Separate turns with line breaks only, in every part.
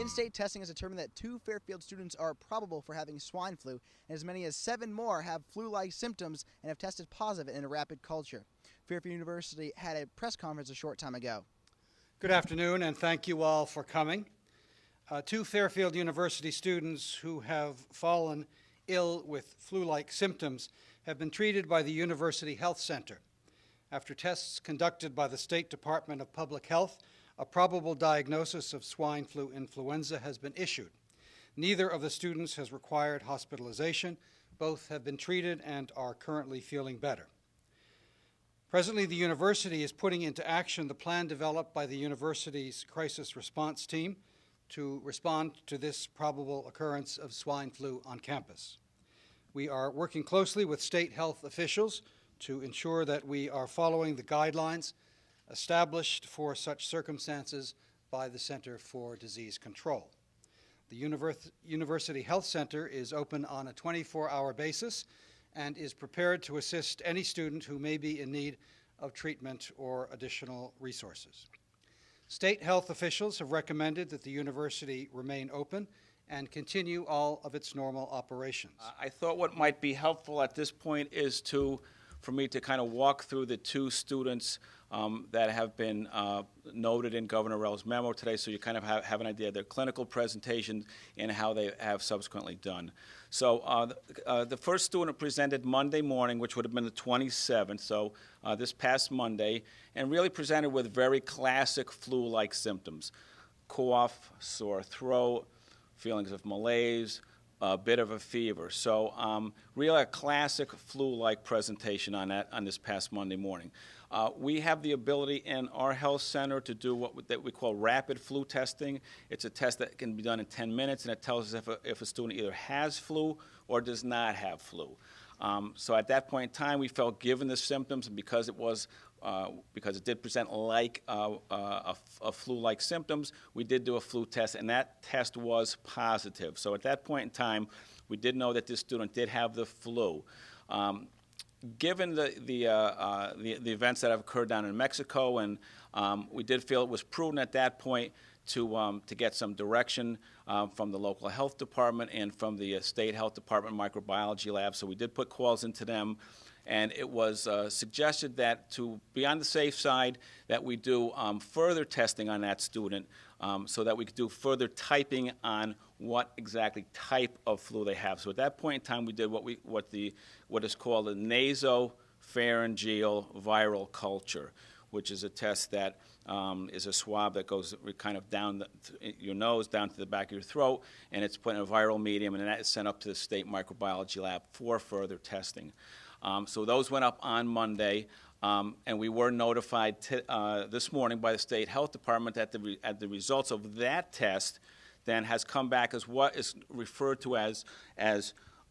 In-state testing has determined that 2 Fairfield students are probable for having swine flu, and as many as 7 more have flu-like symptoms and have tested positive in a rapid culture. Fairfield University had a press conference a short time ago.
Good afternoon, and thank you all for coming. 2 Fairfield University students who have fallen ill with flu-like symptoms have been treated by the University Health Center. After tests conducted by the State Department of Public Health, a probable diagnosis of swine flu influenza has been issued. Neither of the students has required hospitalization. Both have been treated and are currently feeling better. Presently, the university is putting into action the plan developed by the university's crisis response team to respond to this probable occurrence of swine flu on campus. We are working closely with state health officials to ensure that we are following the guidelines established for such circumstances by the Center for Disease Control. The University Health Center is open on a 24-hour basis and is prepared to assist any student who may be in need of treatment or additional resources. State health officials have recommended that the university remain open and continue all of its normal operations.
I thought what might be helpful at this point is for me to kind of walk through the 2 students that have been noted in Governor Rell's memo today, so you kind of have an idea of their clinical presentation and how they have subsequently done. So the first student presented Monday morning, which would have been the 27th, so this past Monday, and really presented with very classic flu-like symptoms: cough, sore throat, feelings of malaise, a bit of a fever. So really a classic flu-like presentation on this past Monday morning. We have the ability in our health center to do what that we call rapid flu testing. It's a test that can be done in 10 minutes, and it tells us if a student either has flu or does not have flu. So at that point in time, we felt, given the symptoms, and because it did present like a flu-like symptoms, we did do a flu test, and that test was positive. So at that point in time, we did know that this student did have the flu. Given the events that have occurred down in Mexico, and we did feel it was prudent at that point to get some direction from the local health department and from the state health department microbiology lab. So we did put calls into them, and it was suggested that, to be on the safe side, that we do further testing on that student so that we could do further typing on what exactly type of flu they have. So at that point in time, we did what is called a nasopharyngeal viral culture, which is a test that is a swab that goes kind of down your nose, down to the back of your throat, and it's put in a viral medium, and that is sent up to the state microbiology lab for further testing. So those went up on Monday, and we were notified this morning by the state health department that the results of that test then has come back as what is referred to as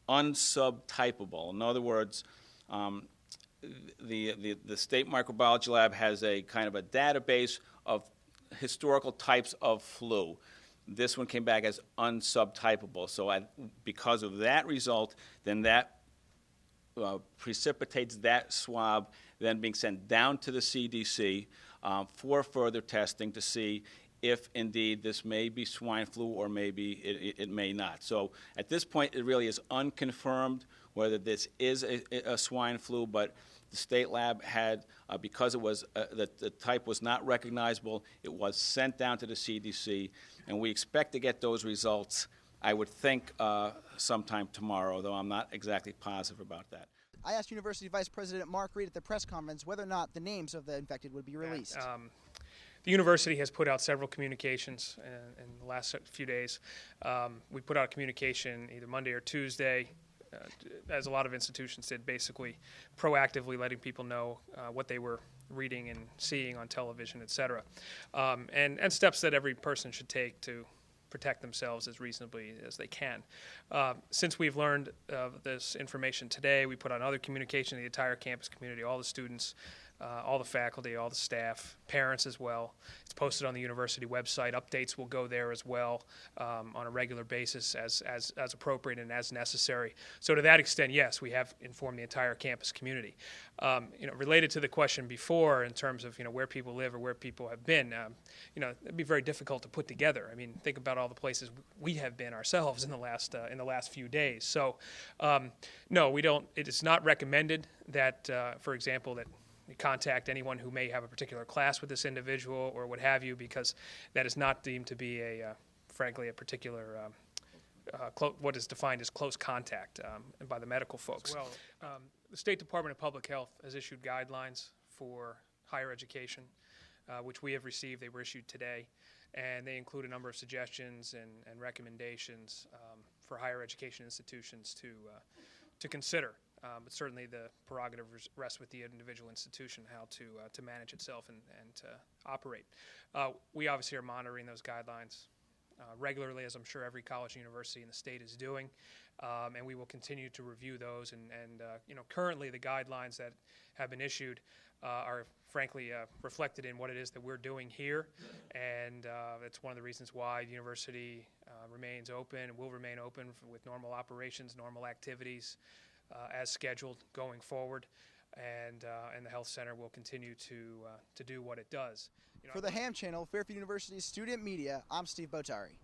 unsubtypable. In other words, the state microbiology lab has a kind of a database of historical types of flu. This one came back as unsubtypable. So because of that result, then that precipitates that swab then being sent down to the CDC for further testing to see if indeed this may be swine flu or maybe it may not. So at this point, it really is unconfirmed whether this is a swine flu, but the state lab had, because it was the type was not recognizable, it was sent down to the CDC, and we expect to get those results, I would think, sometime tomorrow, though I'm not exactly positive about that.
I asked University Vice President Mark Reed at the press conference whether or not the names of the infected would be released.
The university has put out several communications in the last few days. We put out a communication either Monday or Tuesday, as a lot of institutions did, basically proactively letting people know what they were reading and seeing on television, et cetera, and steps that every person should take to protect themselves as reasonably as they can. Since we've learned of this information today, we put out another communication to the entire campus community, all the students, all the faculty, all the staff, parents as well. It's posted on the university website. Updates will go there as well on a regular basis as appropriate and as necessary. So to that extent, yes, we have informed the entire campus community. Related to the question before in terms of where people live or where people have been, it'd be very difficult to put together. I mean, think about all the places we have been ourselves in the last few days. So no, we don't. It is not recommended that, for example, that you contact anyone who may have a particular class with this individual or what have you, because that is not deemed to be frankly, a particular what is defined as close contact by the medical folks. Well, the State Department of Public Health has issued guidelines for higher education, which we have received. They were issued today, and they include a number of suggestions and recommendations for higher education institutions to consider. But certainly the prerogative rests with the individual institution how to manage itself and to operate. We obviously are monitoring those guidelines regularly, as I'm sure every college and university in the state is doing, and we will continue to review those. And currently the guidelines that have been issued are frankly reflected in what it is that we're doing here, and that's one of the reasons why the university remains open and will remain open with normal operations, normal activities, as scheduled going forward, and the health center will continue to do what it does.
For the Ham Channel, Fairfield University's student media, I'm Steve Botari.